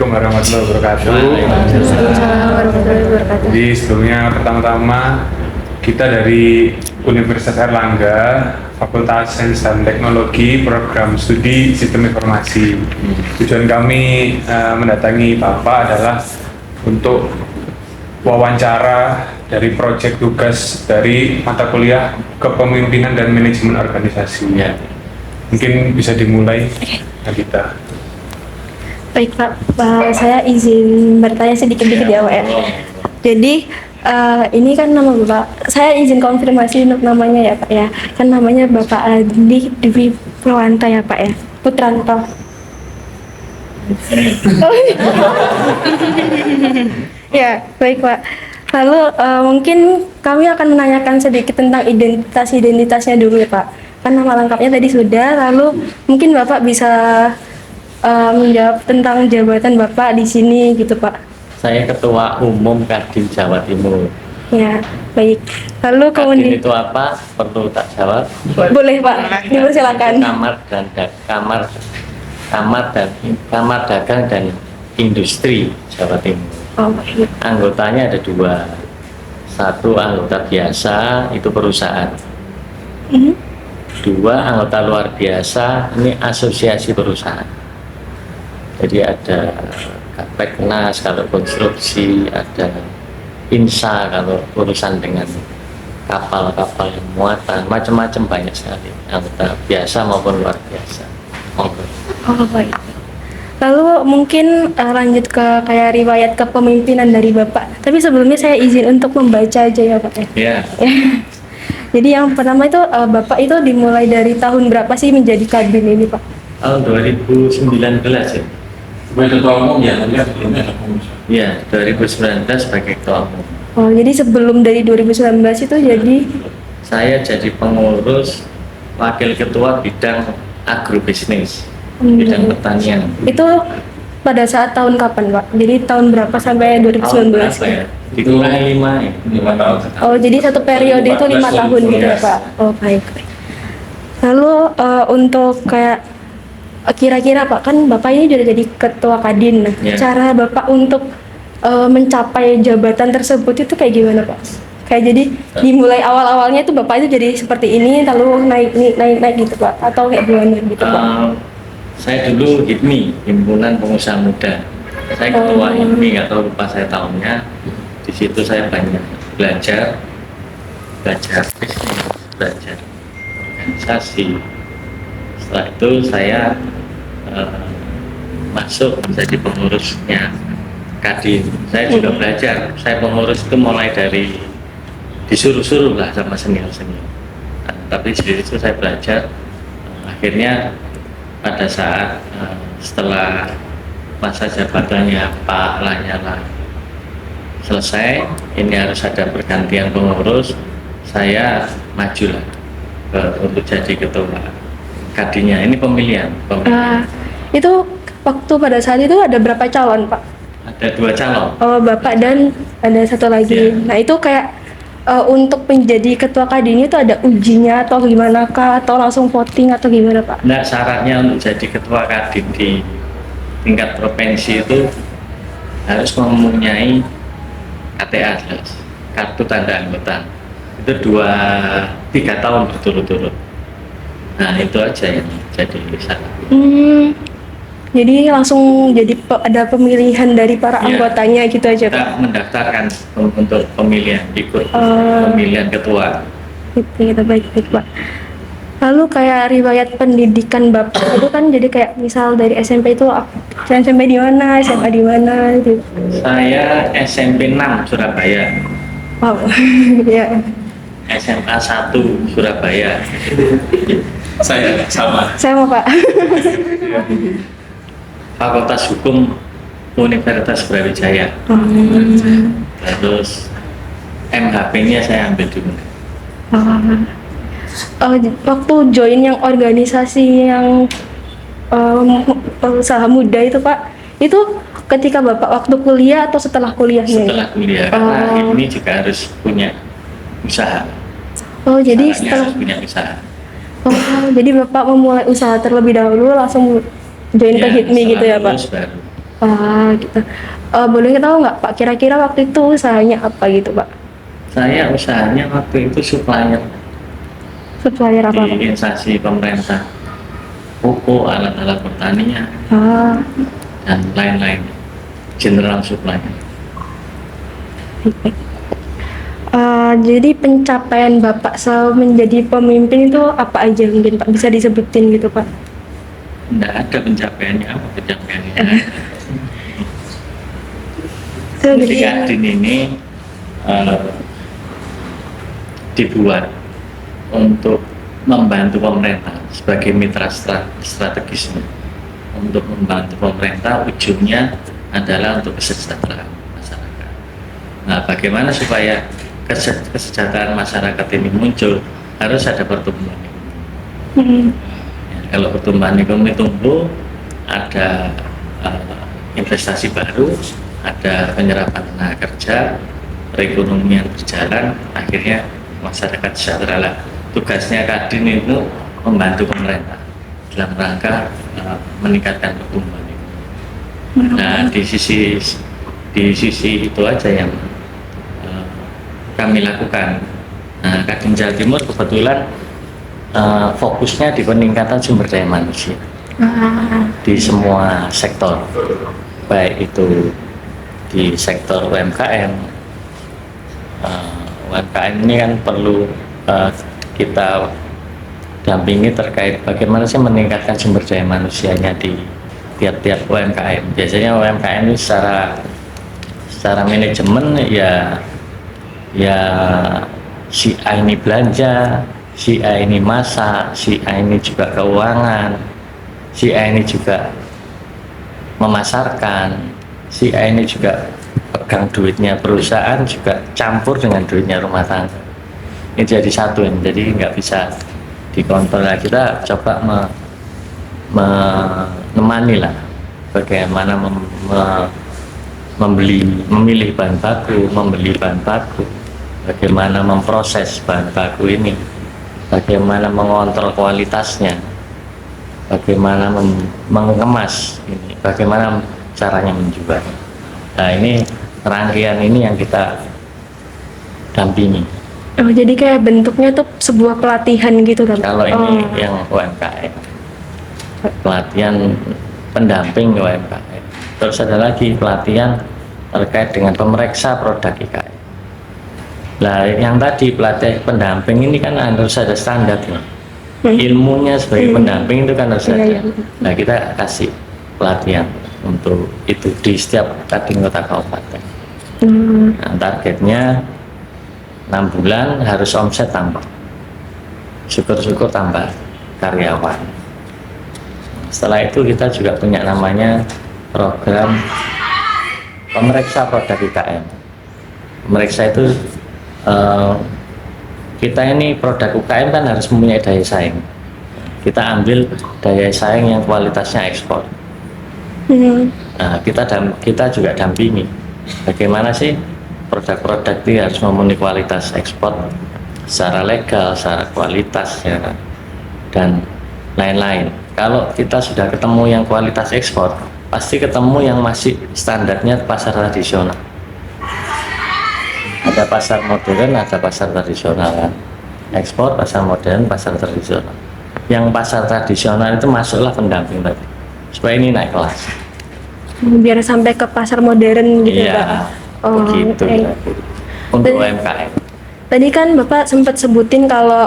Assalamualaikum warahmatullahi wabarakatuh. Waalaikumsalam warahmatullahi wabarakatuh. Jadi sebelumnya pertama-tama kita dari Universitas Airlangga, Fakultas Sains dan Teknologi, Program Studi Sistem Informasi. Tujuan kami mendatangi Bapak adalah untuk wawancara dari proyek tugas dari mata kuliah Kepemimpinan dan Manajemen Organisasi. Ya. Mungkin bisa dimulai kita. Baik Pak, saya izin bertanya sedikit-sedikit ya Pak ya. Jadi ini kan nama Bapak, saya izin konfirmasi untuk namanya ya Pak ya. Kan namanya Bapak Adi Dwi Purwanta ya Pak ya, Putranto. Ya, baik Pak. Lalu mungkin kami akan menanyakan sedikit tentang identitasnya dulu ya Pak. Kan nama lengkapnya tadi sudah, lalu mungkin Bapak bisa menjawab tentang jabatan Bapak di sini gitu Pak. Saya Ketua Umum Kadin Jawa Timur. Ya, baik. Lalu Kadin kemudian itu apa? Perlu tak jawab? boleh Pak, dipersilakan. Kamar Dagang dan Industri Jawa Timur. Oh, baik. Anggotanya ada dua. Satu anggota biasa itu perusahaan. Dua anggota luar biasa ini asosiasi perusahaan. Jadi ada Kapeknas kalau konstruksi, ada INSA kalau urusan dengan kapal-kapal yang muatan, macam-macam banyak sekali anggota biasa maupun luar biasa. Monggo. Oh, baik. Lalu mungkin lanjut ke kayak riwayat kepemimpinan dari Bapak. Tapi sebelumnya saya izin untuk membaca aja ya Pak ya. Ya, Jadi yang pertama itu Bapak itu dimulai dari tahun berapa sih menjadi Kadin ini Pak? tahun 2019 ya. Sebagai ketua umum ya, nanti sebelumnya ada pengusaha. Ya, 2019 sebagai ketua umum. Oh, jadi sebelum dari 2019 itu jadi Saya jadi pengurus wakil ketua bidang agrobisnis, bidang pertanian. itu pada saat tahun kapan Pak? Jadi tahun berapa sampai 2019? Berapa ya? Dikurangi 5 ya. 5 tahun. Oh, jadi satu periode itu 5 tahun gitu ya Pak? Oh, baik. Lalu untuk kayak kira-kira Pak, kan Bapak ini sudah jadi ketua Kadin. Nah, Ya. cara Bapak untuk mencapai jabatan tersebut itu kayak gimana Pak? Kayak jadi dimulai awal-awalnya itu Bapak itu jadi seperti ini, lalu naik gitu Pak? Atau kayak gimana gitu Pak? Saya dulu HIPMI, Himpunan Pengusaha Muda. Saya ketua HIPMI, nggak tahu lupa saya tahunnya. Di situ saya banyak belajar bisnis, belajar organisasi. Setelah itu saya masuk menjadi pengurusnya Kadin. Saya juga belajar. Saya pengurus itu mulai dari disuruh-suruh lah sama senior-senior. Nah, tapi di situ saya belajar. Akhirnya pada saat setelah masa jabatannya Pak Lanyala selesai, ini harus ada pergantian pengurus. Saya maju lah untuk jadi ketua Kadinnya. Ini pemilihan. Itu waktu pada saat itu ada berapa calon Pak? Ada 2 calon. Oh, Bapak dan ada satu lagi. Iya. Nah, itu kayak untuk menjadi ketua Kadin itu ada ujinya atau gimana kah? Atau langsung voting atau gimana Pak? Nah, syaratnya untuk jadi ketua Kadin di tingkat provinsi itu harus mempunyai KTA jelas, kartu tanda anggota. Itu 3 tahun berturut-turut. Nah, itu aja yang jadi syarat. Jadi langsung jadi ada pemilihan dari para Iya. anggotanya gitu aja Pak? Kita mendaftarkan untuk pemilihan, ikut pemilihan ketua. Gitu, baik Pak. Lalu kayak riwayat pendidikan Bapak itu kan jadi kayak misal dari SMP itu SMP di mana, SMA di mana gitu. Saya SMP 6 Surabaya, Wow. Ya. SMA 1 Surabaya. Saya sama. Saya mau Pak. Fakultas Hukum Universitas Brawijaya. Terus MHP-nya saya ambil dulu. Waktu join yang organisasi yang usaha muda itu Pak, itu ketika Bapak waktu kuliah atau setelah kuliahnya? Setelah kuliah, karena ini juga harus punya usaha. Oh, jadi Syaratnya setelah harus punya usaha. jadi Bapak memulai usaha terlebih dahulu langsung join ke HIPMI gitu ya Pak? Lulus baru. Gitu. Boleh tahu nggak Pak, kira-kira waktu itu usahanya apa gitu Pak? Saya usahanya waktu itu supplier Supplier apa Pak? di instansi pemerintah, pupuk, alat-alat pertanian, Ah, dan lain-lain, general supplier. baik. Jadi pencapaian Bapak selama menjadi pemimpin itu apa aja mungkin Pak bisa disebutin gitu Pak? Nggak ada pencapaiannya, apa pencapaiannya? Jadi Kadin ini eh, dibuat untuk membantu pemerintah sebagai mitra strategis untuk membantu pemerintah, ujungnya adalah untuk kesejahteraan masyarakat. Nah, bagaimana supaya kesejahteraan masyarakat ini muncul, harus ada pertumbuhan ekonomi. Hmm. Ya, kalau pertumbuhan ekonomi tumbuh, ada investasi baru, ada penyerapan tenaga kerja, perekonomian berjalan, akhirnya masyarakat sejahtera lah. Tugasnya Kadin itu membantu pemerintah dalam rangka meningkatkan pertumbuhan ekonomi. Nah, di sisi itu aja yang kami lakukan. Nah, Kadin Jawa Timur kebetulan fokusnya di peningkatan sumber daya manusia di semua sektor, baik itu di sektor UMKM. UMKM ini kan perlu kita dampingi terkait bagaimana sih meningkatkan sumber daya manusianya di tiap-tiap UMKM. Biasanya UMKM ini secara manajemen ya si A ini belanja, si A ini masak, si A ini juga keuangan, si A ini juga memasarkan, si A ini juga pegang duitnya perusahaan, juga campur dengan duitnya rumah tangga. Ini jadi satu, jadi nggak bisa dikontrol. Kita coba menemani lah bagaimana memilih bahan baku, membeli bahan baku, bagaimana memproses bahan baku ini, bagaimana mengontrol kualitasnya, bagaimana mengemas ini, bagaimana caranya menjual. Nah, ini rangkaian ini yang kita dampingi. Oh, jadi kayak bentuknya tuh sebuah pelatihan gitu kan? Kalau ini yang UMKM, pelatihan pendamping UMKM. Terus ada lagi pelatihan terkait dengan pemeriksa produk IKM. Nah, yang tadi pelatihan pendamping ini kan harus ada standarnya. Ilmunya sebagai pendamping itu kan harus ada. Iya. Nah, kita kasih pelatihan untuk itu di setiap Kadin kota kabupaten. Nah, targetnya 6 bulan harus omset tambah, syukur-syukur tambah karyawan. Setelah itu kita juga punya namanya program pemeriksa produk IKM. Pemeriksa itu kita ini produk UKM kan harus mempunyai daya saing. Kita ambil daya saing yang kualitasnya ekspor. Nah, kita juga dampingi bagaimana sih produk-produk itu harus memenuhi kualitas ekspor secara legal, secara kualitas ya, dan lain-lain. Kalau kita sudah ketemu yang kualitas ekspor, pasti ketemu yang masih standarnya pasar tradisional. Ada pasar modern, ada pasar tradisional kan. Ekspor, pasar modern, pasar tradisional. Yang pasar tradisional itu masuklah pendamping tadi, supaya ini naik kelas. Biar sampai ke pasar modern gitu Iya, Pak. begitu. Oke. Untuk Dan- UMKM. Tadi kan Bapak sempat sebutin kalau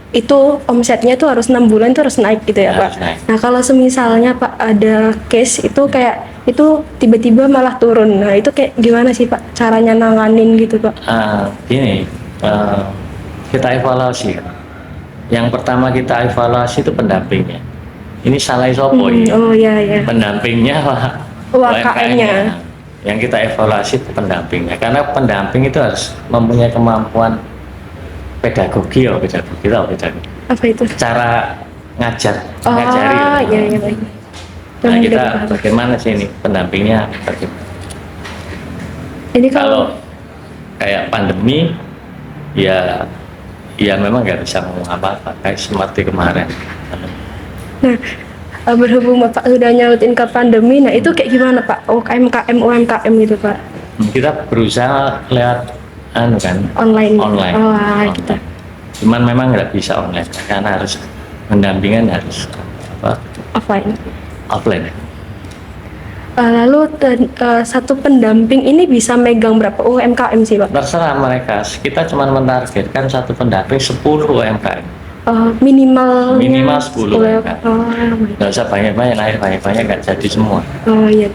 itu omsetnya tuh harus 6 bulan tuh harus naik gitu ya Harus Pak. naik. Nah kalau semisalnya Pak ada case itu kayak itu tiba-tiba malah turun. Nah itu kayak gimana sih Pak caranya nanganin gitu Pak? Gini, kita evaluasi. Yang pertama kita evaluasi itu pendampingnya. Ini salah sopo ini. Oh iya iya. Pendampingnya UMKM-nya. Yang kita evaluasi itu pendampingnya, karena pendamping itu harus mempunyai kemampuan pedagogi Apa itu? cara Oh ngajari. iya iya baik. Nah, Yang kita udah paham. bagaimana sih ini pendampingnya bagaimana? Ini Kalau kayak pandemi ya memang nggak bisa ngomong apa-apa kayak seperti kemarin. berhubung Bapak sudah nyautin ke pandemi, nah itu kayak gimana Pak? UMKM gitu Pak? Kita berusaha lewat Online. online. Oh, gitu. Cuman memang nggak bisa online karena harus pendampingan harus Offline. offline. Lalu satu pendamping ini bisa megang berapa UMKM sih Pak? Terserah mereka. Kita cuma mentargetkan satu pendamping 10 UMKM. Minimal 10 UMKM. Nggak usah banyak-banyak, banyak-banyak nggak jadi semua. Oh iya.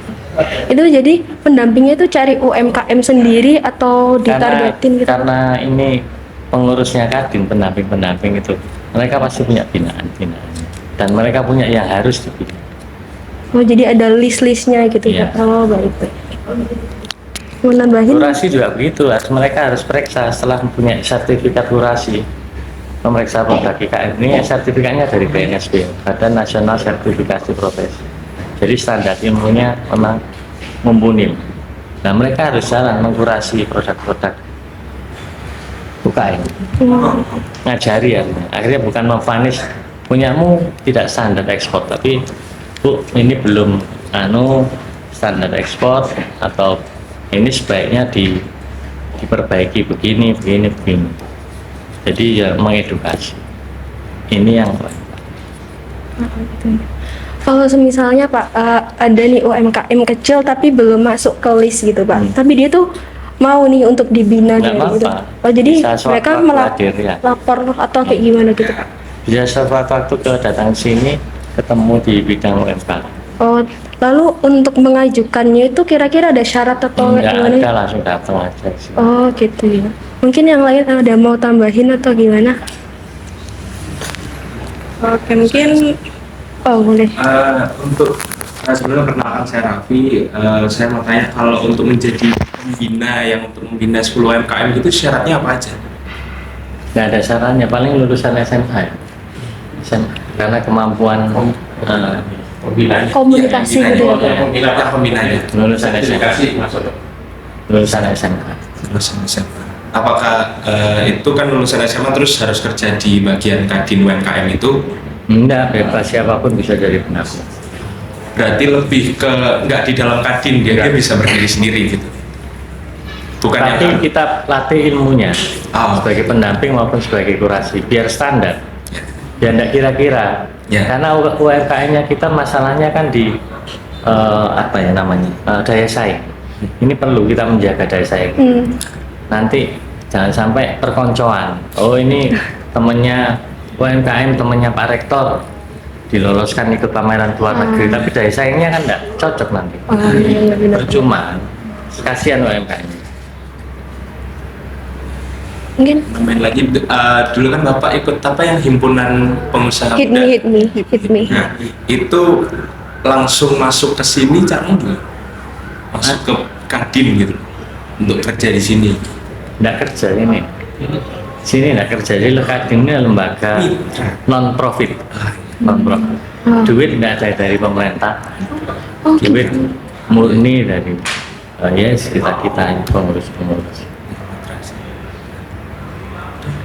Itu jadi pendampingnya itu cari UMKM sendiri atau ditargetin gitu? Karena ini pengurusnya Kadin, pendamping-pendamping itu mereka pasti punya binaan-binaan dan mereka punya yang harus dibina. Oh jadi ada list-listnya gitu Iya. Pak? Oh baik. Mau nambahin? Kurasi juga begitu, mereka harus periksa setelah mempunyai sertifikat kurasi. Memeriksa produk IKM ini sertifikatnya dari BNSP, Badan Nasional Sertifikasi Profesi. Jadi standar ilmunya memang mumpuni. Nah mereka harus jalan mengkurasi produk-produk UKM, ngajari ya. Akhirnya bukan memvonis punyamu tidak standar ekspor, tapi Bu ini belum standar ekspor atau ini sebaiknya diperbaiki begini. Jadi ya mengedukasi. Ini yang Kalau misalnya Pak ada nih UMKM kecil tapi belum masuk ke list gitu Pak, tapi dia tuh mau nih untuk dibina nggak kayak gitu. apa-apa. Oh jadi Bisa mereka sewaktu-waktu hadir, ya. lapor atau kayak gimana gitu Pak? bisa sewaktu-waktu ke datang sini ketemu di bidang UMKM. Oh lalu untuk mengajukannya itu kira-kira ada syarat atau Nggak gimana? ada, langsung datang aja sih. Oh gitu ya. Mungkin yang lain ada mau tambahin atau gimana? Oke mungkin boleh. Untuk sebelum perkenalkan saya Raffi, saya mau tanya kalau untuk menjadi pembina yang untuk membina 10 UMKM itu syaratnya apa aja? Nggak ada syaratnya, paling lulusan SMA ya. SMA. Karena kemampuan Pembinaan. Komunikasi gitu ya Pak? Pembinanya. lulusan SMA. Sertifikasi masuk. Lulusan SMA. Lulusan SMA. Apakah itu kan lulusan SMA terus harus kerja di bagian Kadin UMKM itu? Enggak, bebas siapapun bisa jadi pendamping. Berarti lebih ke nggak di dalam Kadin dia bisa berdiri sendiri gitu. Bukan Tapi yang kita latih ilmunya Oh. sebagai pendamping maupun sebagai kurasi biar standar. Ya enggak kira-kira. Ya. Karena UMKM-nya kita masalahnya kan di daya saing. Ini perlu kita menjaga daya saing. Nanti jangan sampai perkoncoan. Oh ini temennya UMKM, temennya Pak Rektor diloloskan ikut pameran luar negeri, tapi daya saingnya kan enggak cocok nanti. Iya benar. Percuma. Kasihan UMKM. Mungkin main lagi dulu kan Bapak ikut apa yang himpunan pengusaha hit muda. me. Nah, itu langsung masuk ke sini caranya gimana? Masuk ke Kadin gitu untuk kerja di sini. Nggak kerja ini. Sini nggak kerja, jadi Kadin ini lembaga non profit. Duit nggak ada dari pemerintah. Oh, Duit murni dari kita pengurus.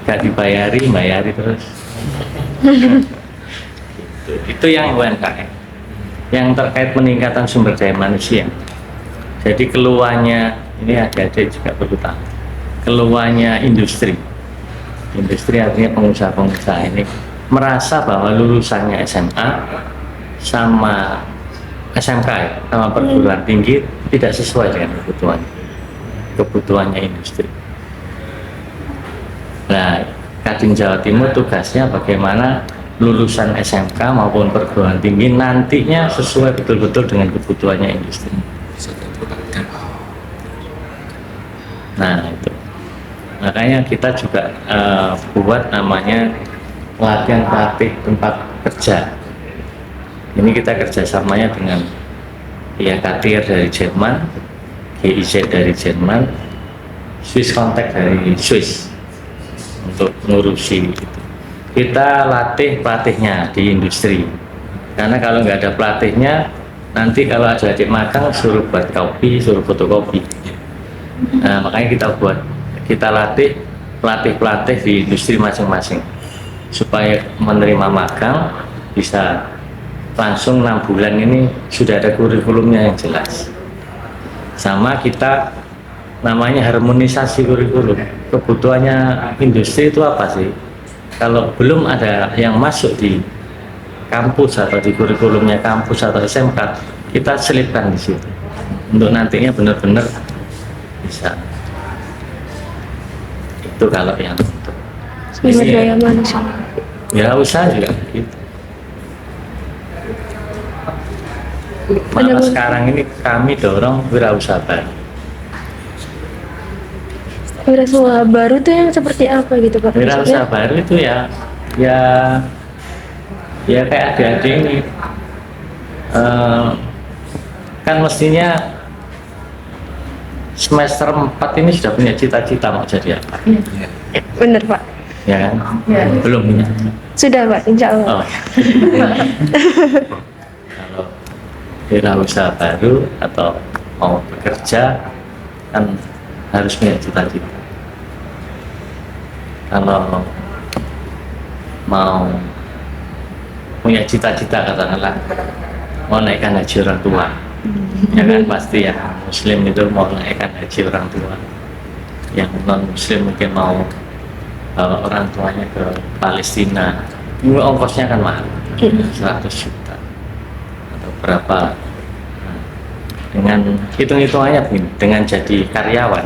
Gak bayari terus. Itu yang UMKM. Yang terkait peningkatan sumber daya manusia. Jadi keluarnya ini adik-adik juga perlu tahu. Keluarnya industri artinya pengusaha-pengusaha ini merasa bahwa lulusannya SMA sama SMK sama perguruan tinggi tidak sesuai dengan kebutuhannya industri. Nah, Kadin Jawa Timur tugasnya bagaimana lulusan SMK maupun perguruan tinggi nantinya sesuai betul-betul dengan kebutuhannya industri. Nah itu, makanya kita juga buat namanya latihan praktik tempat kerja. Ini kita kerjasamanya dengan Katir dari Jerman, GIZ dari Jerman, Swiss Contact dari Swiss untuk ngurusi itu. Kita latih pelatihnya di industri, karena kalau nggak ada pelatihnya nanti kalau ada adik magang suruh buat kopi, suruh fotokopi. Nah makanya kita latih pelatih di industri masing-masing supaya menerima magang bisa langsung 6 bulan ini sudah ada kurikulumnya yang jelas. Sama kita namanya harmonisasi kurikulum. Kebutuhannya industri itu apa sih? Kalau belum ada yang masuk di kampus atau di kurikulumnya kampus atau SMK, kita selipkan di situ untuk nantinya benar-benar bisa. Itu kalau yang untuk Sumber daya manusia. wirausaha juga gitu. Malah Ada- sekarang ini kami dorong wirausaha baru. Wirausaha baru tuh yang seperti apa gitu Pak? Wirausaha baru itu ya ya kayak adik-adik ini. Kan mestinya semester 4 ini sudah punya cita-cita mau jadi apa, Bener Pak. ya kan? Belum punya. Sudah Pak, insya Allah. Oh. Kalau wirausaha baru atau mau bekerja kan harus punya cita-cita. Kalau mau punya cita-cita katakanlah mau naikkan haji orang tua, ya kan pasti ya Muslim itu mau naikkan haji orang tua, yang non Muslim mungkin mau bawa orang tuanya ke Palestina, ini ongkosnya kan mahal, 100 juta atau berapa. Nah, dengan hitung-hitungannya begini, dengan jadi karyawan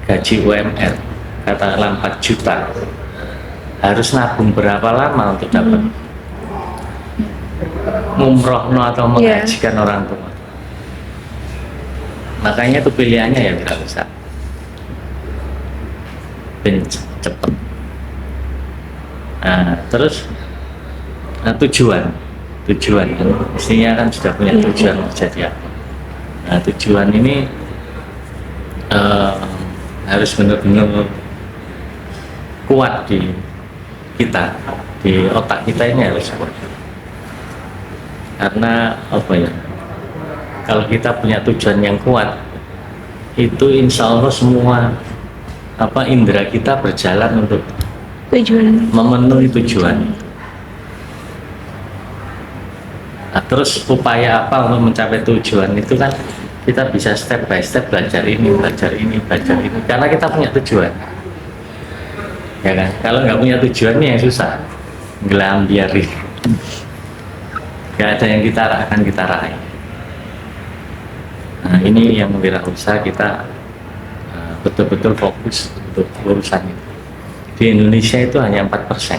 gaji UMR katakanlah 4 juta, harus nabung berapa lama untuk dapat ngumrohno atau menghajikan orang tua. Makanya itu pilihannya ya tidak usah cepet. Nah, terus tujuan kan, mestinya kan sudah punya tujuan mau jadi apa. Nah, tujuan ini harus benar-benar kuat di kita, di otak kita ini harus kuat. Karena apa ya, kalau kita punya tujuan yang kuat, itu insya Allah semua indera kita berjalan untuk Tujuan. memenuhi tujuan. Nah, terus upaya apa untuk mencapai tujuan itu kan kita bisa step by step belajar ini, karena kita punya tujuan. Ya kan? Kalau nggak punya tujuan ini yang susah, ngelambiari. Gak ada yang akan kita raih. Nah, ini yang wirausaha kita betul-betul fokus untuk urusan itu. Di Indonesia itu hanya 4%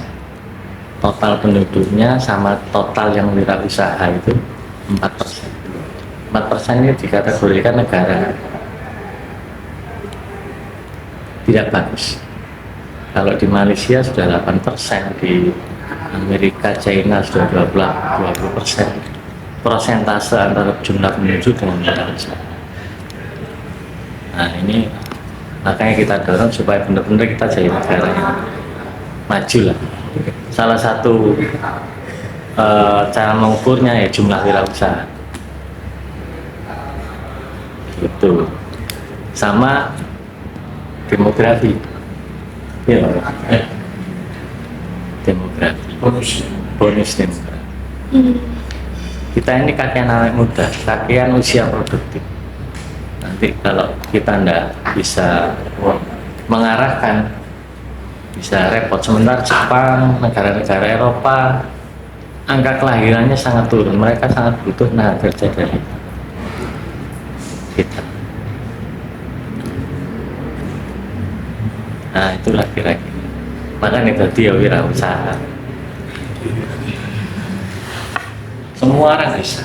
total penduduknya, sama total yang wirausaha itu 4%. 4% ini dikategorikan negara tidak bagus. Kalau di Malaysia sudah 8%, di Amerika, China sudah 20%. Persentase antara jumlah penduduk dengan wirausaha. Nah, ini makanya kita dorong supaya benar-benar kita jadi negara yang maju lah. Salah satu cara mengukurnya ya jumlah wirausaha. Itu sama demografi. Ya, demografi. Bonus demografi. Kita ini kakean anak muda, kakean usia produktif. Nanti kalau kita ndak bisa mengarahkan, bisa repot. Sementara Jepang, negara-negara Eropa, angka kelahirannya sangat turun. Mereka sangat butuh tenaga kerja dari kita. Nah, itulah kira-kira. Makanya itu dia wirausaha. Semua orang bisa.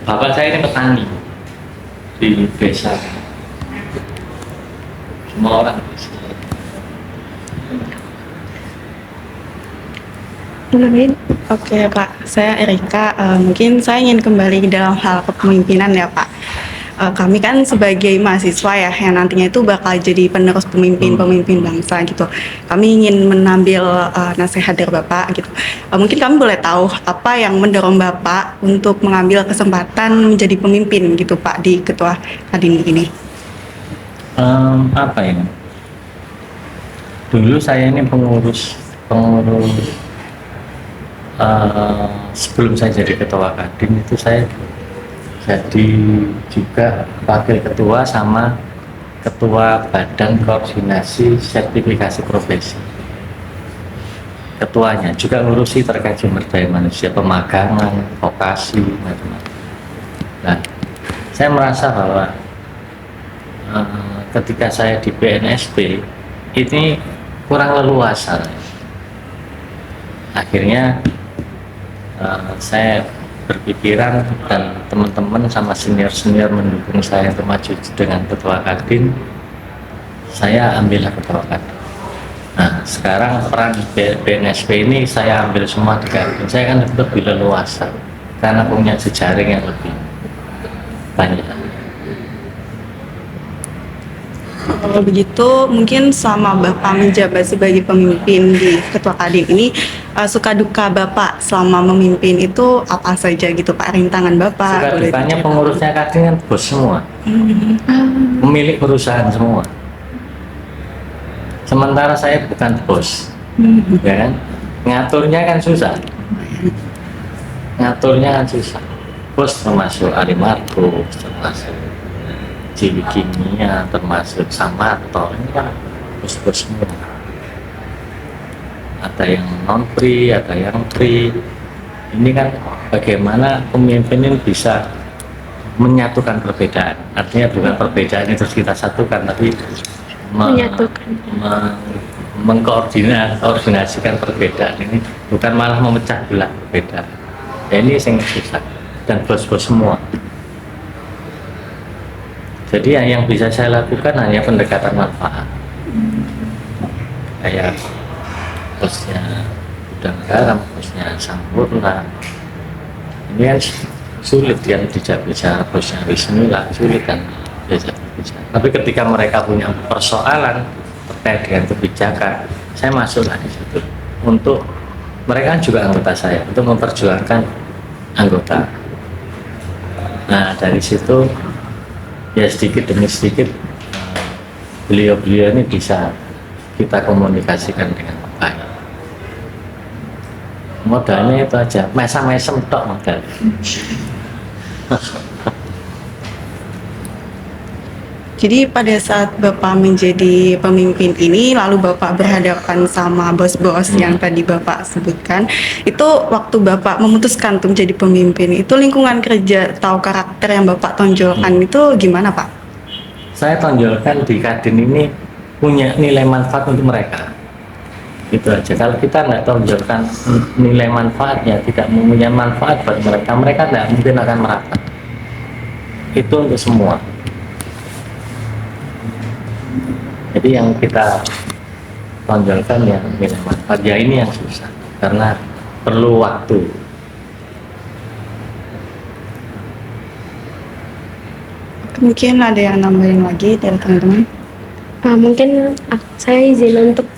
Bapak saya ini petani di desa. Semua orang bisa. Oke Pak, saya Erika. Mungkin saya ingin kembali dalam hal kepemimpinan ya Pak. Kami kan sebagai mahasiswa ya yang nantinya itu bakal jadi penerus pemimpin bangsa gitu. Kami ingin mengambil nasihat dari Bapak gitu. Mungkin kami boleh tahu apa yang mendorong Bapak untuk mengambil kesempatan menjadi pemimpin gitu Pak di Ketua Kadin ini? Apa ya? Dulu saya ini pengurus sebelum saya jadi ketua Kadin itu saya jadi juga wakil ketua sama ketua Badan Koordinasi Sertifikasi Profesi. Ketuanya juga ngurusi terkait sumber daya manusia, pemagangan, vokasi, macam-macam. Nah, saya merasa bahwa ketika saya di BNSP ini kurang leluasa. Akhirnya saya berpikiran dan teman-teman sama senior-senior mendukung saya untuk maju dengan ketua Kadin, saya ambillah ketua Kadin. Nah, sekarang peran BNSP ini saya ambil semua di Kadin. Saya kan lebih leluasa karena punya jejaring yang lebih banyak. Kalau begitu, mungkin selama Bapak menjabat sebagai pemimpin di Ketua Kadin ini, suka duka Bapak selama memimpin itu apa saja gitu Pak? Rintangan Bapak? Suka boleh dukanya diceritakan? pengurusnya Kadin kan bos semua, pemilik perusahaan semua. Sementara saya bukan bos, ya kan? Ngaturnya kan susah. Bos termasuk Alimargo, termasuk Ciwi Kimia, termasuk Samarto, ini kan bos-bos semua. Ada yang non-free, ada yang free. Ini kan bagaimana pemimpin ini bisa menyatukan perbedaan. Artinya bukan perbedaan itu terus kita satukan, tapi Menyatukan. mengkoordinasikan perbedaan ini, bukan malah memecah belah perbedaan. Ya, ini yang susah dan bos-bos semua. Jadi yang bisa saya lakukan hanya pendekatan manfaat. Kayak bosnya Gudang Garam, bosnya Sampurna. Ini kan sulit yang tidak bisa, bosnya Wismila sulit kan bisa. Tapi ketika mereka punya persoalan terkait dengan kebijakan, saya masuklah di situ untuk mereka kan juga anggota saya, untuk memperjuangkan anggota. Nah, dari situ ya sedikit demi sedikit beliau-beliau ini bisa kita komunikasikan dengan baik. Modalnya itu aja, mesem-mesem tok modal. Jadi pada saat Bapak menjadi pemimpin ini, lalu Bapak berhadapan sama bos-bos yang tadi Bapak sebutkan, itu waktu Bapak memutuskan untuk menjadi pemimpin, itu lingkungan kerja atau karakter yang Bapak tonjolkan itu gimana Pak? Saya tonjolkan di Kadin ini punya nilai manfaat untuk mereka. Itu aja. Kalau kita nggak tonjolkan nilai manfaatnya, tidak mempunyai manfaat buat mereka, mereka nggak mungkin akan merapat. Itu untuk semua. Jadi yang kita tonjolkan yang nilai manfaat, ya ini yang susah karena perlu waktu. Mungkin ada yang nambahin lagi dari teman-teman. Mungkin saya izin untuk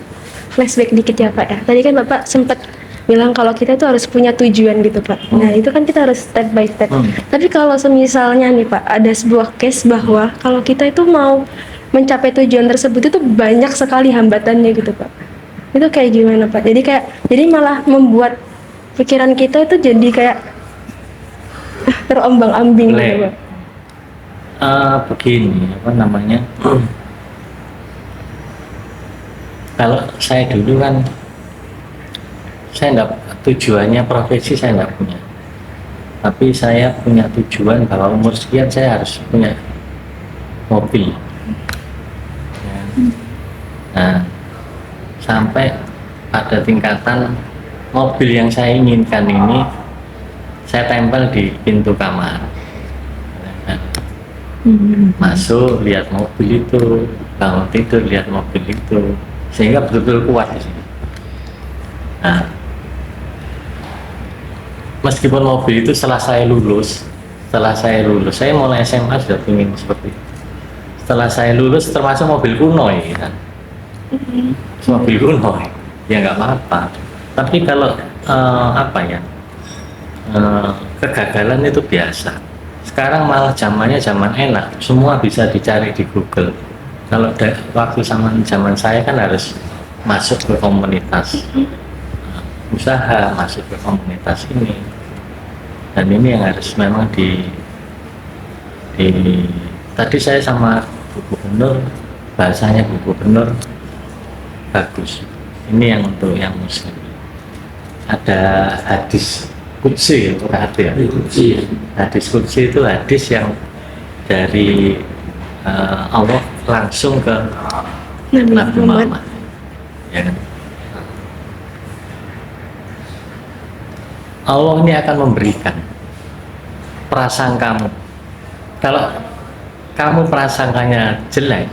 flashback dikit ya Pak ya. Tadi kan Bapak sempat bilang kalau kita itu harus punya tujuan gitu Pak. Nah itu kan kita harus step by step. Tapi kalau semisalnya nih Pak, ada sebuah case bahwa kalau kita itu mau mencapai tujuan tersebut itu banyak sekali hambatannya gitu Pak. Itu kayak gimana Pak? Jadi malah membuat pikiran kita itu jadi kayak terombang-ambing gitu Pak. Begini, apa namanya? Kalau saya dulu kan, saya enggak, tujuannya profesi saya enggak punya. Tapi saya punya tujuan bahwa umur sekian saya harus punya mobil. Ya. Nah, sampai pada tingkatan mobil yang saya inginkan ini, saya tempel di pintu kamar. Masuk, lihat mobil itu, bangun tidur, lihat mobil itu, sehingga betul-betul kuat di sini. Nah, meskipun mobil itu setelah saya lulus, saya mulai SMA sudah ingin seperti itu. Setelah saya lulus, termasuk mobil kuno ya kan, mobil kuno ya nggak apa-apa. Tapi kalau kegagalan itu biasa. Sekarang malah zamannya zaman enak, semua bisa dicari di Google. Kalau waktu zaman saya kan harus masuk ke komunitas usaha, masuk ke komunitas ini. Dan ini yang harus memang di tadi saya sama Bu Gubernur, bahasanya Bu Gubernur bagus. Ini yang untuk yang muslim. Ada hadis qudsi, ya. Hadis qudsi itu hadis yang dari Allah langsung ke Nabi Muhammad. Ya kan? Allah ini akan memberikan prasangkamu. Kalau kamu prasangkanya jelek,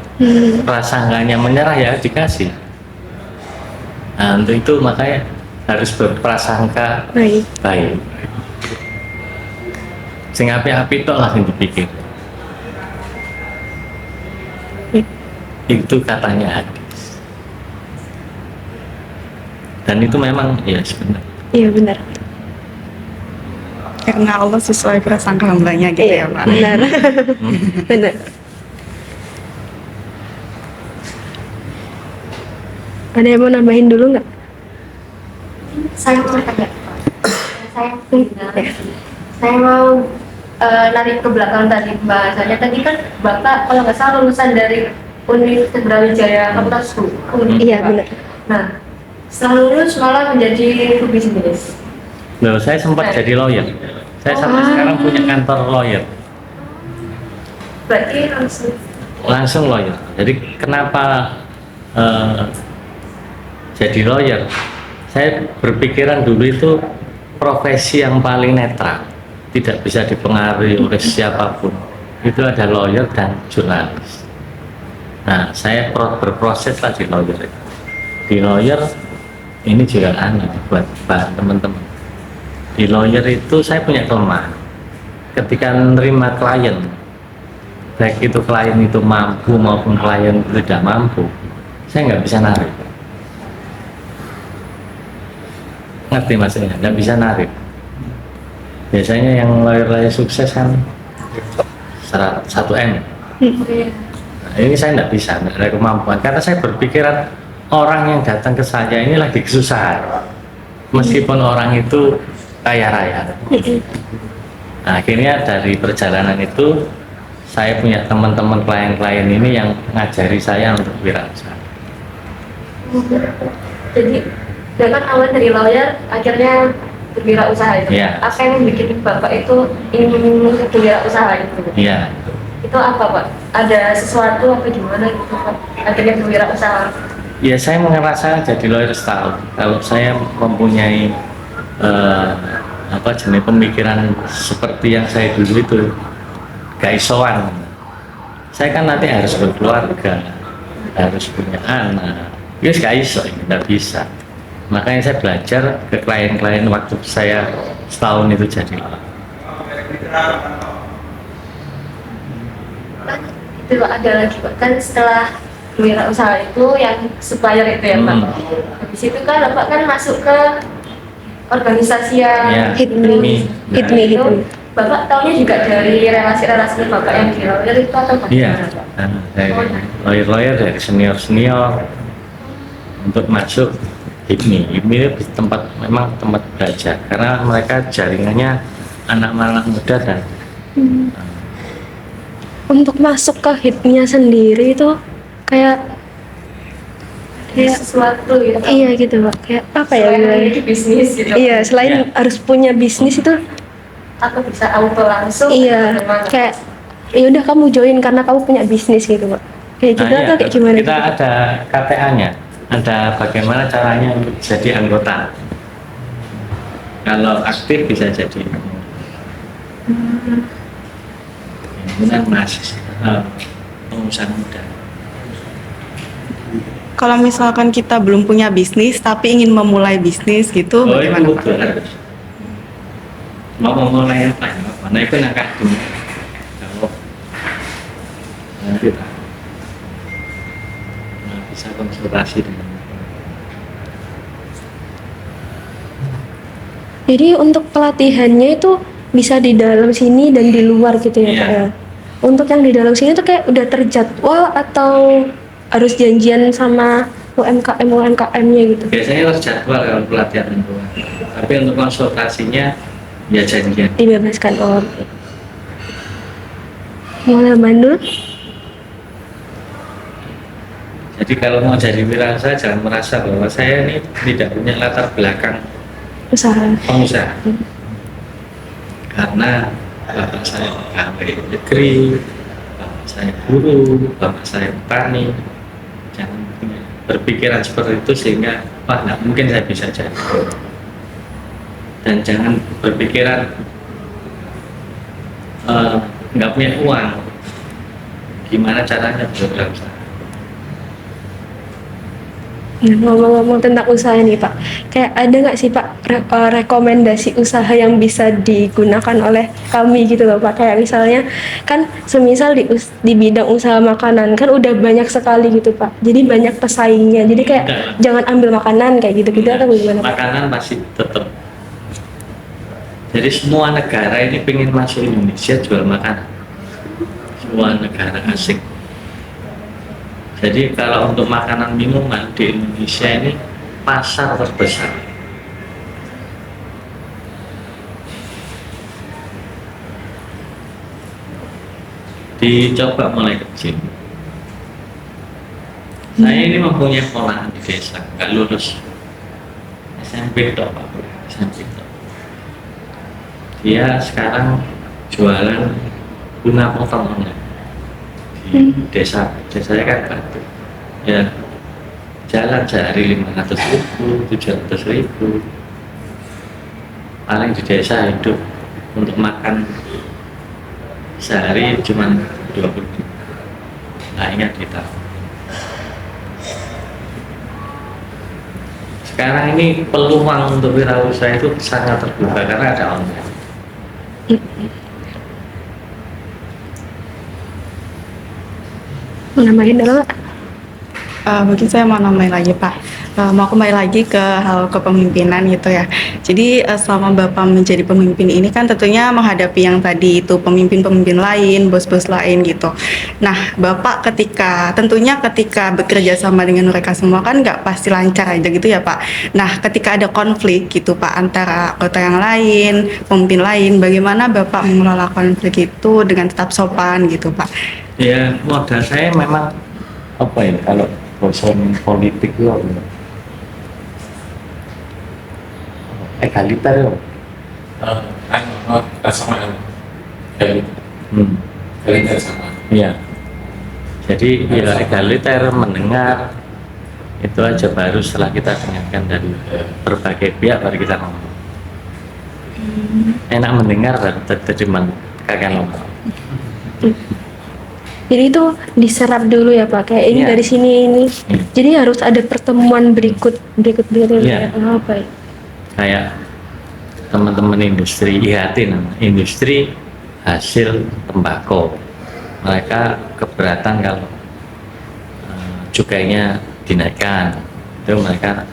prasangkanya menyerah, ya dikasih. Nah, untuk itu makanya harus berprasangka baik. Sing api-api tok langsung dipikir. Itu katanya hadis. Dan itu memang ya sebenarnya. Iya benar. Karena Allah sesuai prasangka hambanya gitu ya Pak. Benar. Benar. Ada yang mau nambahin dulu nggak? Saya mau tanya, saya mau narik ke belakang tadi bahasanya. Tadi kan Bapak kalau nggak salah lulusan dari Universitas Brawijaya Fakultas Hukum. Iya benar. Nah, setelah lulus malah menjadi pebisnis. Loh, saya sempat jadi lawyer. Saya sampai sekarang punya kantor lawyer. Berarti Langsung lawyer. Jadi kenapa jadi lawyer? Saya berpikiran dulu itu profesi yang paling netral, tidak bisa dipengaruhi oleh siapapun. Itu ada lawyer dan jurnalis. Nah, saya berproses lah di lawyer. Di lawyer ini juga aneh buat teman-teman. Di lawyer itu saya punya kelemahan. Ketika menerima klien, baik itu klien itu mampu maupun klien tidak mampu, saya nggak bisa narik. Ngerti maksudnya? Nggak bisa narik. Biasanya yang lawyer sukses kan 1 M. Nah, ini saya nggak bisa, nggak ada kemampuan. Karena saya berpikiran orang yang datang ke saya ini lagi kesusahan. Meskipun orang itu kaya raya. Nah, akhirnya dari perjalanan itu saya punya teman-teman klien-klien ini yang ngajari saya untuk wirausaha. jadi dengan awal dari lawyer akhirnya berwirausaha itu. Iya. Apa yang bikin Bapak itu ingin berwirausaha itu? Iya. Itu apa Pak? Ada sesuatu apa gimana gitu Pak? Akhirnya berwirausaha. Ya, saya merasa jadi lawyer setahun. Kalau saya mempunyai jenis pemikiran seperti yang saya dulu itu gak isoan. Saya kan nanti harus berkeluarga, harus punya anak. Yes, gak iso, nggak bisa. Makanya saya belajar ke klien-klien waktu saya setahun itu jadi. Itu Pak, ada lagi Pak, kan setelah wirausaha itu yang supplier itu ya Pak. Habis itu kan Bapak kan masuk ke organisasi yang Ya, HIPMI. HIPMI. Bapak taunya juga dari relasi-relasi Bapak yang di lawyer itu atau bagaimana Iya, Pak? dari lawyer-lawyer dari senior-senior untuk masuk HIPMI. HIPMI itu memang tempat belajar karena mereka jaringannya anak-anak muda dan Untuk masuk ke HIPMI-nya sendiri itu kayak Sesuatu gitu Pak. iya gitu Pak. Kayak apa ya? Selain bilangnya? memiliki bisnis gitu. Iya, selain Iya. harus punya bisnis itu Atau bisa auto langsung. iya atau gimana? kayak ya udah kamu join karena kamu punya bisnis gitu Pak. Kayak gitu iya, atau kayak gimana kita gitu? ada KTA-nya, ada bagaimana caranya untuk jadi anggota. Kalau aktif bisa jadi. Ini kan masih pengusaha muda. Kalau misalkan kita belum punya bisnis tapi ingin memulai bisnis gitu, Oh, bagaimana itu Pak? betul. Mau memulai apa? Mana itu nakah dulu. Kalau nanti Pak. Nah, bisa konsultasi dengan. Jadi untuk pelatihannya itu bisa di dalam sini dan di luar gitu ya Iya. Pak ya. Untuk yang di dalam sini tuh kayak udah terjadwal atau harus janjian sama UMKM-UMKM-nya gitu. Biasanya terjadwal kalau pelatihan itu, tapi untuk konsultasinya ya janjian. Dibebaskan. Oh. Mulai Bandung. Jadi kalau mau jadi wirausaha jangan merasa bahwa saya ini tidak punya latar belakang Usaha. pengusaha. Karena bapak saya pegawai negeri, bapak saya guru, bapak saya petani. Jangan punya berpikiran seperti itu sehingga wah nggak mungkin saya bisa jadi. Dan jangan berpikiran nggak punya uang, gimana caranya berwirausaha. Nah, ngomong-ngomong tentang usaha nih Pak, kayak ada nggak sih Pak rekomendasi usaha yang bisa digunakan oleh kami gitu loh Pak? Kayak misalnya kan semisal di bidang usaha makanan kan udah banyak sekali gitu Pak, jadi banyak pesaingnya, jadi kayak jangan ambil makanan kayak gitu-gitu atau gimana Pak? Makanan masih tetap. Jadi semua negara ini pengen masuk Indonesia jual makanan. Semua negara asing. Jadi kalau untuk makanan minuman di Indonesia ini pasar terbesar. Dicoba mulai kecil. Saya ini mempunyai ponakan di desa, nggak lulus SMP toh Pak, SMP toh. Dia sekarang jualan bunga potong online di desa saya kan Batu. Ya jalan sehari 500.000, 700.000. Paling di desa hidup untuk makan sehari cuma 20.000. Nah ingat kita. Sekarang ini peluang untuk wirausaha itu sangat terbuka karena ada online. Mau nambahin dulu Pak? Mungkin saya mau nambahin lagi Pak. Mau kembali lagi ke hal kepemimpinan gitu ya. Jadi selama Bapak menjadi pemimpin ini kan tentunya menghadapi yang tadi itu pemimpin-pemimpin lain, bos-bos lain gitu. Nah Bapak tentunya ketika bekerja sama dengan mereka semua kan nggak pasti lancar aja gitu ya Pak. Nah ketika ada konflik gitu Pak antara kota yang lain, pemimpin lain, bagaimana Bapak mengelola konflik itu dengan tetap sopan gitu Pak? Ya modal saya memang apa ya kalau bosan politik itu apa ya? Egaliter ya. Kesamaan elit elit sama Iya. Jadi ya egaliter mendengar itu aja baru setelah kita dengarkan dari berbagai pihak baru kita ngomong. Enak mendengar dan terima kakak ngomong. Jadi itu diserap dulu ya Pak, kayak ini Iya. dari sini ini. Jadi harus ada pertemuan berikutnya. Iya. Oh, baik. Kayak teman-teman industri IHT nama industri hasil tembakau, mereka keberatan kalau cukainya dinaikkan, itu mereka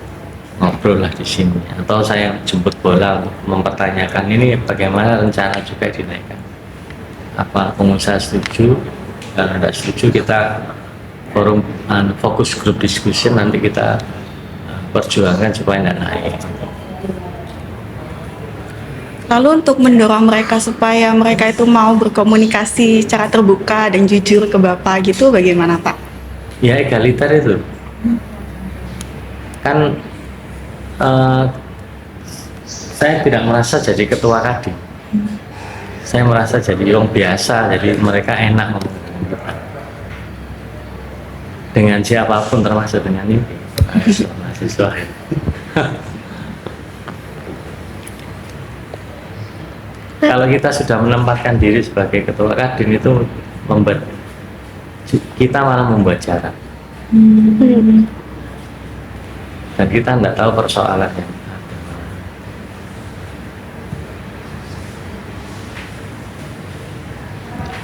ngobrol lah di sini, atau saya jemput bola untuk mempertanyakan ini bagaimana rencana cukai dinaikkan, apa pengusaha setuju. Kalau tidak setuju kita forum fokus grup diskusi, nanti kita perjuangkan supaya tidak naik. Lalu untuk mendorong mereka supaya mereka itu mau berkomunikasi secara terbuka dan jujur ke Bapak gitu bagaimana Pak? Ya egaliter itu kan saya tidak merasa jadi ketua kadin, saya merasa jadi orang biasa, jadi mereka enak ngomong dengan siapapun termasuk dengan ini mahasiswa. Kalau kita sudah menempatkan diri sebagai ketua kadin itu membuat kita malah membuat jarak dan kita tidak tahu persoalannya.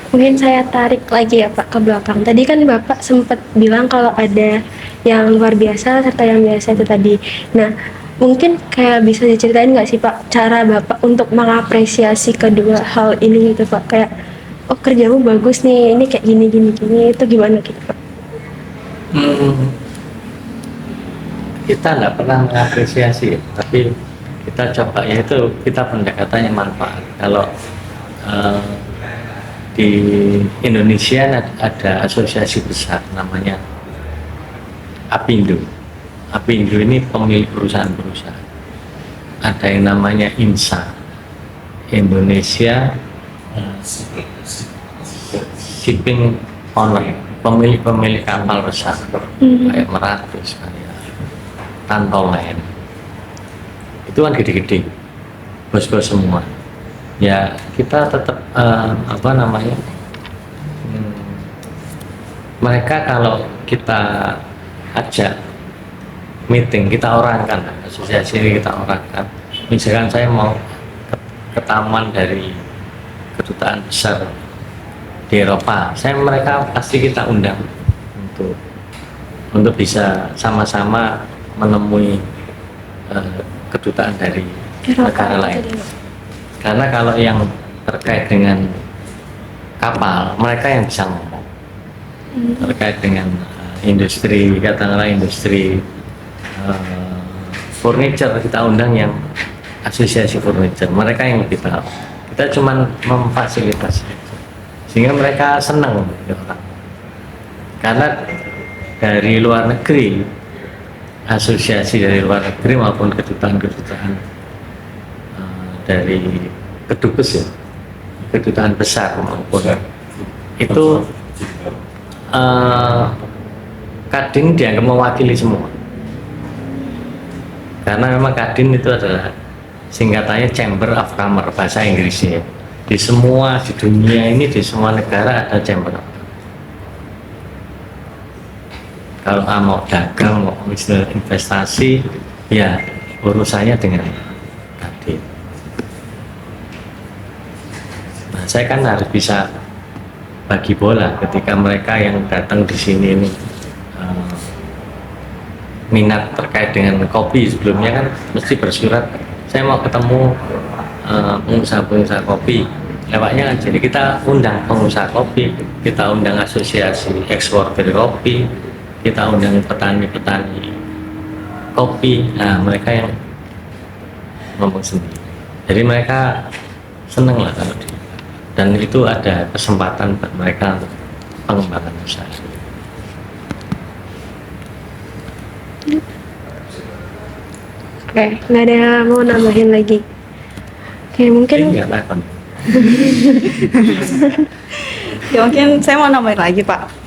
Mungkin saya tarik lagi ya Pak ke belakang. Tadi kan Bapak sempat bilang kalau ada yang luar biasa serta yang biasa itu tadi. Nah, mungkin kayak bisa diceritain nggak sih Pak cara Bapak untuk mengapresiasi kedua hal ini gitu Pak? Kayak, oh kerjamu bagus nih, ini kayak gini, itu gimana gitu Pak? kita nggak pernah mengapresiasi, tapi kita coba, yaitu kita pendekatannya manfaat. Kalau eh, di Indonesia ada asosiasi besar namanya Apindo. Apindo ini pemilik perusahaan-perusahaan. Ada yang namanya INSA, Indonesia Shipping Owner, pemilik kapal besar kayak Meratus, kayak Tantolen, itu kan gede-gede, bos-bos semua. Ya kita tetap mereka kalau kita ajak meeting, kita orangkan, asosiasi ini kita orangkan. Misalkan saya mau ke taman dari kedutaan besar di Eropa, mereka pasti kita undang untuk bisa sama-sama menemui kedutaan dari negara lain. Karena kalau yang terkait dengan kapal, mereka yang bisa ngomong. Terkait dengan industri, katakanlah industri furniture, kita undang yang asosiasi furniture, mereka yang lebih tahu. Kita cuma memfasilitasi, sehingga mereka senang gitu. Karena dari luar negeri, asosiasi dari luar negeri maupun kedutaan-kedutaan dari kedubes ya, kedutaan besar maupun itu Kadin dianggap mewakili semua, karena memang Kadin itu adalah singkatannya Chamber of Commerce, bahasa Inggrisnya. Di semua di dunia ini, di semua negara ada Chamber of Commerce. Kalau mau dagang, mau investasi, ya urusannya dengan Kadin. Nah, saya kan harus bisa bagi bola ketika mereka yang datang di sini ini minat terkait dengan kopi. Sebelumnya kan mesti bersurat, saya mau ketemu pengusaha-pengusaha kopi, lewatnya kan. Jadi kita undang pengusaha kopi, kita undang asosiasi eksportir kopi, kita undang petani-petani kopi. Nah, mereka yang ngomong sendiri, jadi mereka seneng lah kalau dan itu ada kesempatan buat mereka untuk pengembangan usaha. Oke, nggak ada yang mau nambahin lagi. Oke, mungkin Nggak takon. Ya mungkin saya mau nambahin lagi Pak.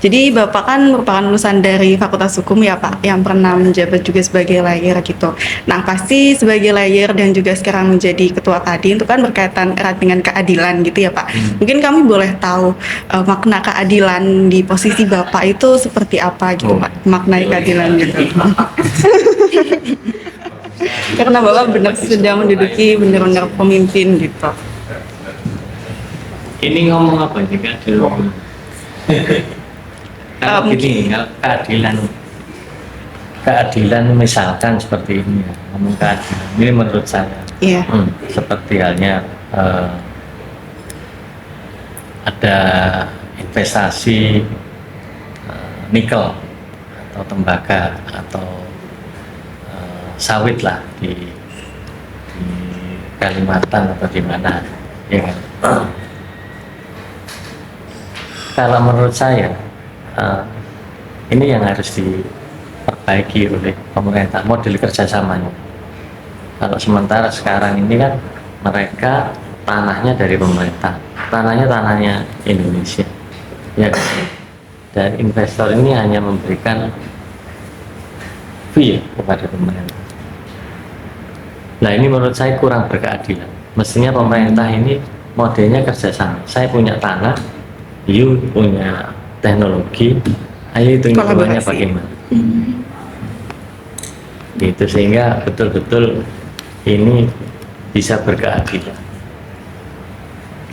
Jadi Bapak kan merupakan lulusan dari Fakultas Hukum ya Pak, yang pernah menjabat juga sebagai lawyer gitu. Nah pasti sebagai lawyer dan juga sekarang menjadi ketua Kadin itu kan berkaitan erat dengan keadilan gitu ya Pak. Mungkin kami boleh tahu makna keadilan di posisi Bapak itu seperti apa gitu Pak, maknai keadilan gitu. Karena Bapak benar sudah menduduki benar-benar pemimpin gitu. Ini ngomong apa ini keadilan? Kalau gini, kalau keadilan misalkan seperti ini ya, ngomong keadilan ini menurut saya seperti halnya ada investasi nikel atau tembaga atau sawit lah di Kalimantan atau di mana, ya kan? Kalau menurut saya ini yang harus diperbaiki oleh pemerintah, model kerjasamanya. Kalau sementara sekarang ini kan mereka tanahnya dari pemerintah, tanahnya Indonesia, ya kan? Dan investor ini hanya memberikan fee kepada pemerintah. Nah ini menurut saya kurang berkeadilan. Mestinya pemerintah ini modelnya kerjasama. Saya punya tanah, you punya teknologi, ayo hitung hitungannya bagaimana. Gitu, sehingga betul-betul ini bisa berkeadilan.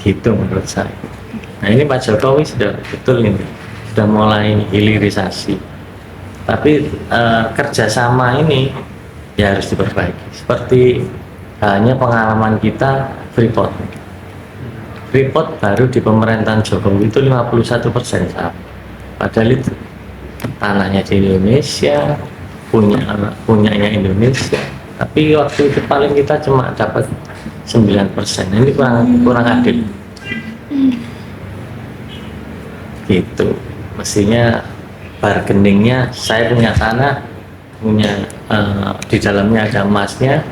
Gitu menurut saya. Nah ini Pak Jokowi sudah betul ini, sudah mulai hilirisasi. Tapi kerjasama ini ya harus diperbaiki. Seperti hanya pengalaman kita Freeport. Freeport baru di pemerintahan Jokowi itu 51% saham. Padahal itu tanahnya di Indonesia, punyanya Indonesia, tapi waktu itu paling kita cuma dapat 9%. Ini kurang adil gitu. Mestinya bargainingnya, saya punya tanah, punya di dalamnya ada emasnya,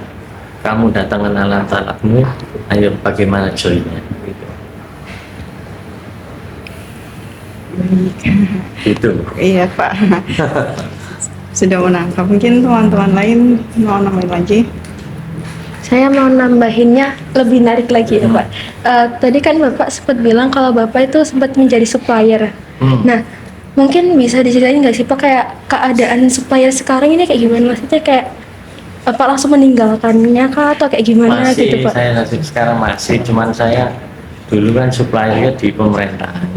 kamu datangkan alat-alatmu, ayo bagaimana joinnya gitu. Gitu. Iya Pak. Sudah menangkap. Mungkin teman-teman lain mau nambahin lagi. Saya mau nambahinnya lebih menarik lagi ya Pak. Tadi kan Bapak sempat bilang kalau Bapak itu sempat menjadi supplier. Nah, mungkin bisa diceritain nggak sih Pak kayak keadaan supplier sekarang ini kayak gimana? Maksudnya kayak Bapak langsung meninggalkannya kah atau kayak gimana Masih, gitu Pak? saya nasib sekarang masih, cuman saya dulu kan suppliernya di pemerintahan,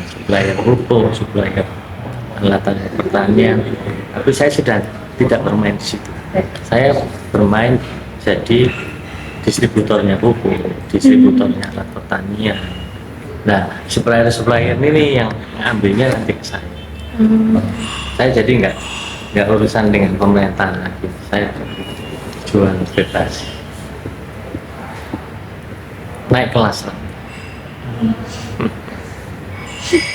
supplier pupuk, supplier alat-alat pertanian. Tapi saya sudah tidak bermain di situ. Saya bermain jadi distributornya pupuk, distributornya alat pertanian. Nah, supplier ini yang ambilnya nanti ke saya. Saya jadi nggak urusan dengan pemerintahan lagi. Saya jual bebas, naik kelas lah.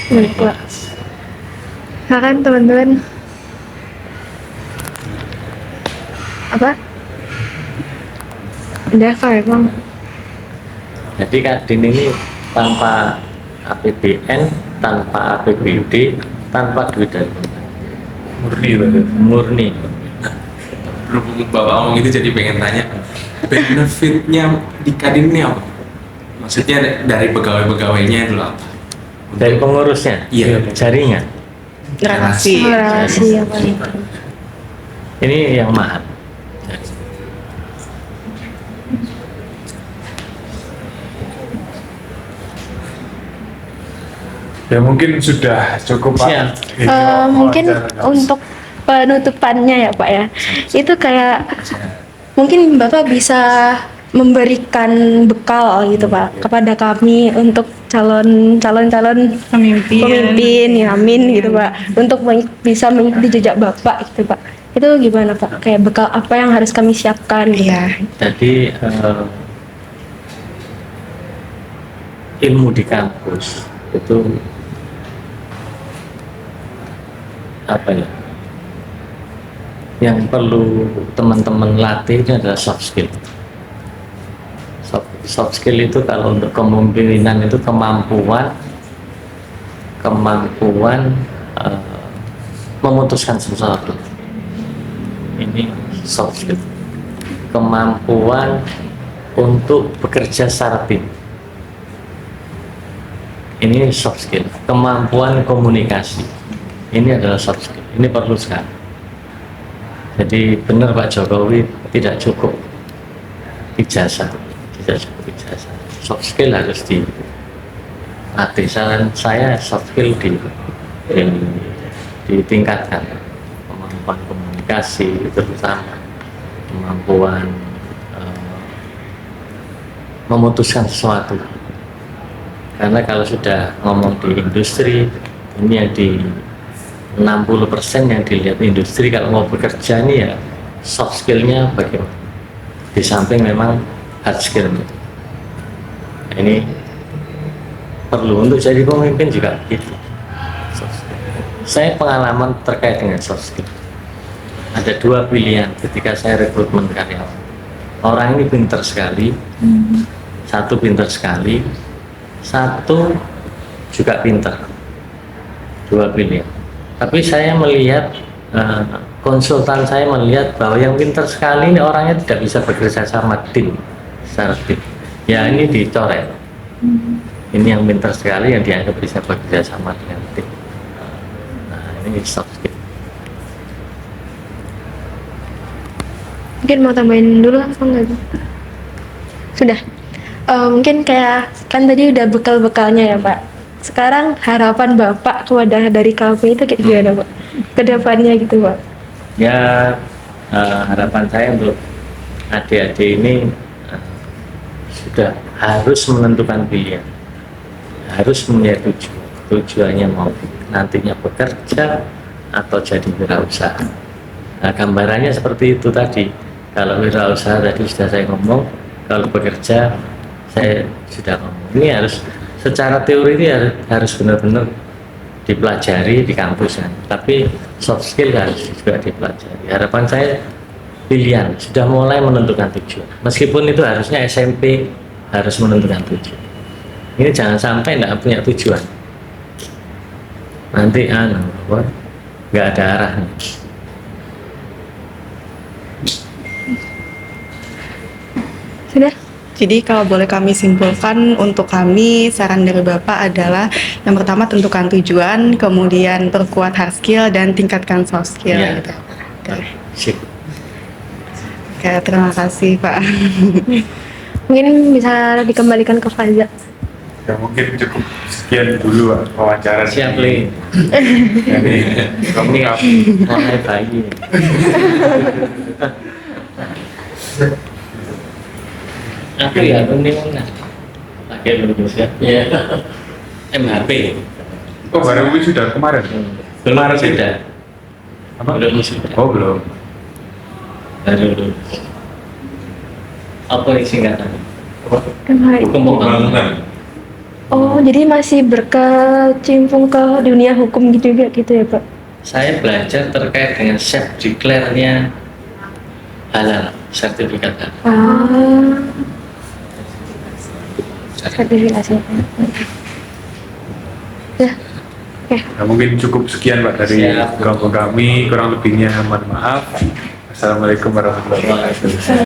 Baik Pak. Silakan teman-teman. Apa? Udah Pak emang. Jadi Kadin ini tanpa APBN, tanpa APBD, tanpa duit dari pemerintah. Murni. Berhubung Bapak ngomong itu jadi pengen tanya, benefitnya di Kadin ini apa? Maksudnya dari pegawai-pegawainya itu apa? Dari pengurusnya, Iya. jaringan. Relasi. Rahasia Pak. Ini yang mahal. Ya mungkin sudah cukup Pak. Siap. Mungkin Wawancara. untuk penutupannya ya Pak ya, itu kayak mungkin Bapak bisa memberikan bekal gitu Pak kepada kami untuk calon pemimpin ya, amin gitu Pak, untuk bisa mengikuti jejak Bapak gitu Pak. Itu gimana Pak? Kayak bekal apa yang harus kami siapkan? Iya. Jadi ilmu di kampus itu apa ya? Yang perlu teman-teman latih itu adalah soft skill. Soft skill itu kalau untuk kepemimpinan itu kemampuan memutuskan sesuatu. Ini soft skill. Kemampuan untuk bekerja secara tim. Ini soft skill. Kemampuan komunikasi. Ini adalah soft skill. Ini perlu sekali. Jadi benar Pak Jokowi tidak cukup ijazah, soft skill harus dilatih. Saran saya soft skill ditingkatkan, kemampuan komunikasi terutama, kemampuan memutuskan sesuatu. Karena kalau sudah ngomong di industri, ini yang di 60% yang dilihat industri, kalau mau bekerja ini ya soft skillnya bagaimana, di samping memang hard skill. Ini perlu untuk jadi pemimpin juga gitu. Saya pengalaman terkait dengan soft skill, ada dua pilihan ketika saya rekrutmen karyawan. Orang ini pintar sekali, satu pintar sekali, satu juga pintar, dua pilihan. Tapi saya melihat, konsultan saya melihat bahwa yang pintar sekali ini orangnya tidak bisa bekerja sama tim, secara tim. Ya ini dicoret. Ini yang pintar sekali yang dianggap bisa bekerja sama dengan tim. Nah ini soft skill. Mungkin mau tambahin dulu apa enggak? Sudah. Mungkin kayak kan tadi udah bekal-bekalnya ya Pak. Sekarang harapan Bapak kepada dari kami itu kayak gimana Pak? Kedepannya gitu Pak. Ya harapan saya untuk adik-adik ini sudah harus menentukan pilihan, harus punya tujuannya mau nantinya bekerja atau jadi wirausaha. Nah, gambarannya seperti itu tadi. Kalau wirausaha tadi sudah saya ngomong, kalau bekerja saya sudah ngomong. Ini harus secara teori ini harus benar-benar dipelajari di kampus kan. Tapi soft skill harus juga dipelajari. Harapan saya pilihan sudah mulai menentukan tujuan. Meskipun itu harusnya SMP harus menentukan tujuan. Ini jangan sampai tidak punya tujuan. Nanti nggak ada arahnya. Sudah? Jadi kalau boleh kami simpulkan, untuk kami saran dari Bapak adalah yang pertama tentukan tujuan, kemudian perkuat hard skill dan tingkatkan soft skill. Iya. Gitu. Sip. Oke, terima kasih Pak. Mungkin bisa dikembalikan ke Faza. Ya mungkin cukup sekian dulu Pak, wawancara Siap, Li. Jadi kamu Mulai bayi. Aku ya penting mana? Pakai lulus ya. Ya. MHP. oh baru sudah kemarin. Belum Kemarin sih. sudah. Apa? Belum sudah. Oh belum. Baru lulus. Apa isi singkatannya? Kemarin. Hukum pembangunan. Oh, jadi masih berkecimpung ke dunia hukum gitu juga gitu ya Pak? Saya belajar terkait dengan self declare-nya halal, sertifikat halal. Ah, sertifikasi. Ya, oke. Nah, mungkin cukup sekian Pak dari Siap. kelompok kami, kurang lebihnya mohon maaf. Assalamualaikum warahmatullahi wabarakatuh.